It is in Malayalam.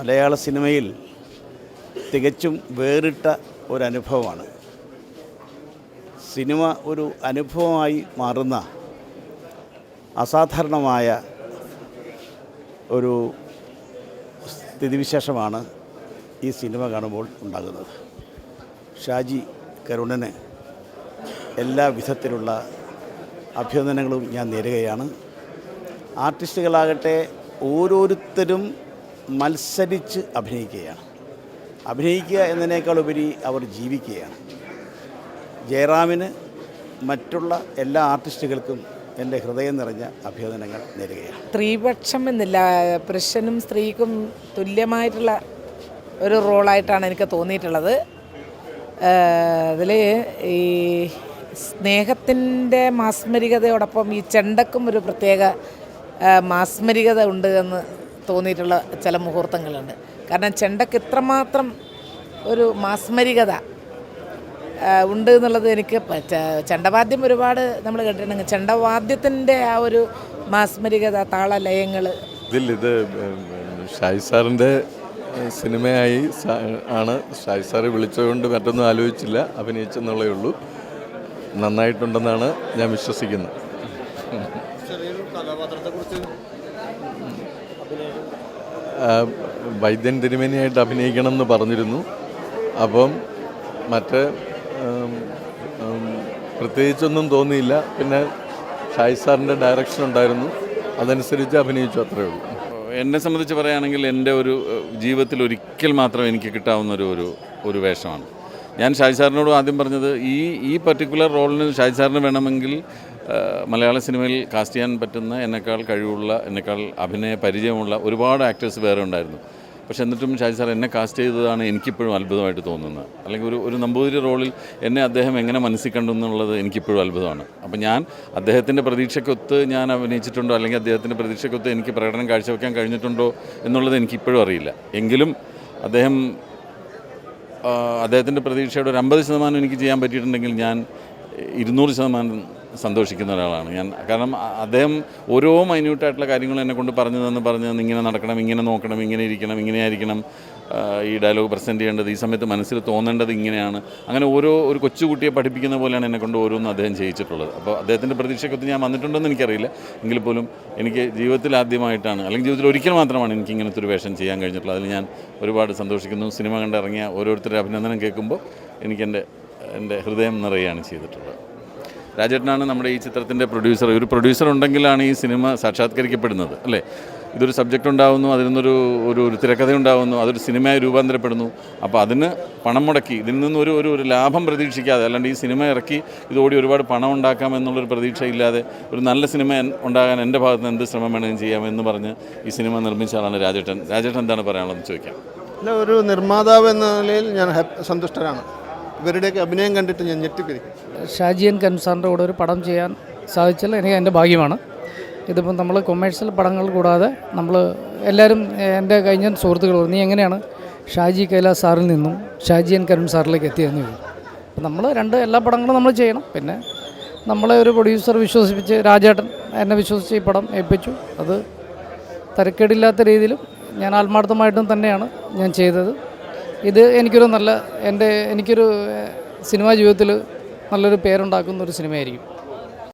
മലയാള സിനിമയിൽ തികച്ചും വേറിട്ട ഒരനുഭവമാണ്. സിനിമ ഒരു അനുഭവമായി മാറുന്ന അസാധാരണമായ ഒരു സ്ഥിതിവിശേഷമാണ് ഈ സിനിമ കാണുമ്പോൾ ഉണ്ടാകുന്നത്. ഷാജി കരുണന് എല്ലാ വിധത്തിലുള്ള അഭിനന്ദനങ്ങളും ഞാൻ നേരുകയാണ്. ആർട്ടിസ്റ്റുകളാകട്ടെ ഓരോരുത്തരും മത്സരിച്ച് അഭിനയിക്കുകയാണ്. അഭിനയിക്കുക എന്നതിനേക്കാളുപരി അവർ ജീവിക്കുകയാണ്. ജയറാമിന് മറ്റുള്ള എല്ലാ ആർട്ടിസ്റ്റുകൾക്കും എൻ്റെ ഹൃദയം നിറഞ്ഞ അഭിനന്ദനങ്ങൾ നേരുകയാണ്. സ്ത്രീപക്ഷം എന്നില്ല, പുരുഷനും സ്ത്രീക്കും തുല്യമായിട്ടുള്ള ഒരു റോളായിട്ടാണ് എനിക്ക് തോന്നിയിട്ടുള്ളത്. അതിൽ ഈ സ്നേഹത്തിൻ്റെ മാസ്മരികതയോടൊപ്പം ഈ ചെണ്ടക്കും ഒരു പ്രത്യേക മാസ്മരികത ഉണ്ട് എന്ന് തോന്നിയിട്ടുള്ള ചില മുഹൂർത്തങ്ങളുണ്ട്. കാരണം ചെണ്ടക്ക് ഇത്രമാത്രം ഒരു മാസ്മരികത ഉണ്ട് എന്നുള്ളത് എനിക്ക് ചെണ്ടവാദ്യം ഒരുപാട് നമ്മൾ കേട്ടിട്ടുണ്ടെങ്കിൽ ചെണ്ടവാദ്യത്തിൻ്റെ ആ ഒരു മാസ്മരികത, താളലയങ്ങൾ ഇത് ഷാജി സാറിൻ്റെ സിനിമയായി ആണ്. ഷാജി സാറ് വിളിച്ചതുകൊണ്ട് മറ്റൊന്നും ആലോചിച്ചില്ല, അഭിനയിച്ചെന്നുള്ളേ ഉള്ളൂ. നന്നായിട്ടുണ്ടെന്നാണ് ഞാൻ വിശ്വസിക്കുന്നത്. വൈദ്യൻ തിരുമേനിയായിട്ട് അഭിനയിക്കണം എന്ന് പറഞ്ഞിരുന്നു. അപ്പം മറ്റ് പ്രത്യേകിച്ചൊന്നും തോന്നിയില്ല. പിന്നെ ഷാജി സാറിൻ്റെ ഡയറക്ഷൻ ഉണ്ടായിരുന്നു, അതനുസരിച്ച് അഭിനയിച്ചു, അത്രയേ ഉള്ളൂ. എന്നെ സംബന്ധിച്ച് പറയുകയാണെങ്കിൽ എൻ്റെ ഒരു ജീവിതത്തിൽ ഒരിക്കൽ മാത്രം എനിക്ക് കിട്ടാവുന്ന ഒരു വേഷമാണ്. ഞാൻ ഷാജി സാറിനോട് ആദ്യം പറഞ്ഞത് ഈ പർട്ടിക്കുലർ റോളിന് ഷാജി സാറിന് വേണമെങ്കിൽ മലയാള സിനിമയിൽ കാസ്റ്റ് ചെയ്യാൻ പറ്റുന്ന എന്നെക്കാൾ കഴിവുള്ള, എന്നെക്കാൾ അഭിനയ പരിചയമുള്ള ഒരുപാട് ആക്ടേഴ്സ് വേറെ ഉണ്ടായിരുന്നു. പക്ഷെ എന്നിട്ടും ഷാജി സാർ എന്നെ കാസ്റ്റ് ചെയ്തതാണ് എനിക്കിപ്പോഴും അത്ഭുതമായിട്ട് തോന്നുന്നത്. അല്ലെങ്കിൽ ഒരു നമ്പൂതിരി റോളിൽ എന്നെ അദ്ദേഹം എങ്ങനെ മനസ്സിൽ കണ്ടു എന്നുള്ളത് എനിക്കിപ്പോഴും അത്ഭുതമാണ്. അപ്പം ഞാൻ അദ്ദേഹത്തിൻ്റെ പ്രതീക്ഷയ്ക്കൊത്ത് ഞാൻ അഭിനയിച്ചിട്ടുണ്ടോ, അല്ലെങ്കിൽ അദ്ദേഹത്തിൻ്റെ പ്രതീക്ഷയ്ക്കൊത്ത് എനിക്ക് പ്രകടനം കാഴ്ചവെക്കാൻ കഴിഞ്ഞിട്ടുണ്ടോ എന്നുള്ളത് എനിക്കിപ്പോഴും അറിയില്ല. എങ്കിലും അദ്ദേഹത്തിൻ്റെ പ്രതീക്ഷയുടെ ഒരു 50% എനിക്ക് ചെയ്യാൻ പറ്റിയിട്ടുണ്ടെങ്കിൽ ഞാൻ 200% സന്തോഷിക്കുന്ന ഒരാളാണ് ഞാൻ. കാരണം അദ്ദേഹം ഓരോ മൈന്യൂട്ടായിട്ടുള്ള കാര്യങ്ങളും എന്നെ കൊണ്ട് പറഞ്ഞു തന്ന് ഇങ്ങനെ നടക്കണം, ഇങ്ങനെ നോക്കണം, ഇങ്ങനെ ഇരിക്കണം, ഇങ്ങനെയായിരിക്കണം, ഈ ഡയലോഗ് പ്രസൻറ്റ് ചെയ്യേണ്ടത്, ഈ സമയത്ത് മനസ്സിൽ തോന്നേണ്ടത് ഇങ്ങനെയാണ്. അങ്ങനെ ഒരു കൊച്ചുകുട്ടിയെ പഠിപ്പിക്കുന്ന പോലെയാണ് എന്നെ കൊണ്ട് ഓരോന്നും അദ്ദേഹം ചെയ്യിച്ചിട്ടുള്ളത്. അപ്പോൾ അദ്ദേഹത്തിൻ്റെ പ്രതീക്ഷയ്ക്കൊത്ത് ഞാൻ വന്നിട്ടുണ്ടെന്ന് എനിക്കറിയില്ല. എങ്കിൽ പോലും എനിക്ക് ജീവിതത്തിൽ ആദ്യമായിട്ടാണ്, അല്ലെങ്കിൽ ജീവിതത്തിൽ ഒരിക്കൽ മാത്രമാണ് എനിക്ക് ഇങ്ങനത്തെ ഒരു വേഷം ചെയ്യാൻ കഴിഞ്ഞിട്ടുള്ളത്. അതിൽ ഞാൻ ഒരുപാട് സന്തോഷിക്കുന്നു. സിനിമ കണ്ടിറങ്ങിയ ഓരോരുത്തരുടെ അഭിനന്ദനം കേൾക്കുമ്പോൾ എൻ്റെ ഹൃദയം നിറയുകയാണ് ചെയ്തിട്ടുള്ളത്. രാജേട്ടനാണ് നമ്മുടെ ഈ ചിത്രത്തിൻ്റെ പ്രൊഡ്യൂസർ. ഒരു പ്രൊഡ്യൂസർ ഉണ്ടെങ്കിലാണ് ഈ സിനിമ സാക്ഷാത്കരിക്കപ്പെടുന്നത്, അല്ലേ? ഇതൊരു സബ്ജക്റ്റ് ഉണ്ടാകുന്നു, അതിൽ നിന്നൊരു ഒരു തിരക്കഥ ഉണ്ടാകുന്നു, അതൊരു സിനിമയായി രൂപാന്തരപ്പെടുന്നു. അപ്പോൾ അതിന് പണം മുടക്കി ഇതിൽ നിന്നൊരു ഒരു ലാഭം പ്രതീക്ഷിക്കാതെ, അല്ലാണ്ട് ഈ സിനിമ ഇറക്കി ഇതോടി ഒരുപാട് പണം ഉണ്ടാക്കാം എന്നുള്ളൊരു പ്രതീക്ഷയില്ലാതെ ഒരു നല്ല സിനിമ ഉണ്ടാകാൻ എൻ്റെ ഭാഗത്ത് നിന്ന് എന്ത് ശ്രമം വേണമെങ്കിലും ചെയ്യാമെന്ന് പറഞ്ഞ് ഈ സിനിമ നിർമ്മിച്ച ആളാണ് രാജേട്ടൻ. രാജേട്ടൻ എന്താണ് പറയാനുള്ളതെന്ന് ചോദിക്കാം. അല്ല, ഒരു നിർമ്മാതാവ് എന്ന നിലയിൽ ഞാൻ സന്തുഷ്ടരാണ്. ഇവരുടെയൊക്കെ അഭിനയം കണ്ടിട്ട് ഞാൻ ഞെട്ടിപ്പിരിക്കും. ഷാജിയൻ കൻസാറിൻ്റെ കൂടെ ഒരു പടം ചെയ്യാൻ സാധിച്ചാൽ എനിക്ക് എൻ്റെ ഭാഗ്യമാണ്. ഇതിപ്പം നമ്മൾ കൊമേഴ്ഷ്യൽ പടങ്ങൾ കൂടാതെ നമ്മൾ എല്ലാവരും എൻ്റെ കഴിഞ്ഞ സുഹൃത്തുക്കൾ പറഞ്ഞു, നീ എങ്ങനെയാണ് ഷാജി കൈലാസ് സാറിൽ നിന്നും ഷാജിയൻ കരുൺ സാറിലേക്ക് എത്തിയെന്ന് ചോദിക്കും. അപ്പം നമ്മൾ എല്ലാ പടങ്ങളും നമ്മൾ ചെയ്യണം. പിന്നെ നമ്മളെ ഒരു പ്രൊഡ്യൂസർ വിശ്വസിപ്പിച്ച്, രാജേട്ടൻ എന്നെ വിശ്വസിച്ച് ഈ പടം ഏൽപ്പിച്ചു. അത് തരക്കേടില്ലാത്ത രീതിയിലും ഞാൻ ആത്മാർത്ഥമായിട്ടും തന്നെയാണ് ഞാൻ ചെയ്തത്. ഇത് എനിക്കൊരു സിനിമാ ജീവിതത്തിൽ നല്ലൊരു പേരുണ്ടാക്കുന്ന ഒരു സിനിമയായിരിക്കും.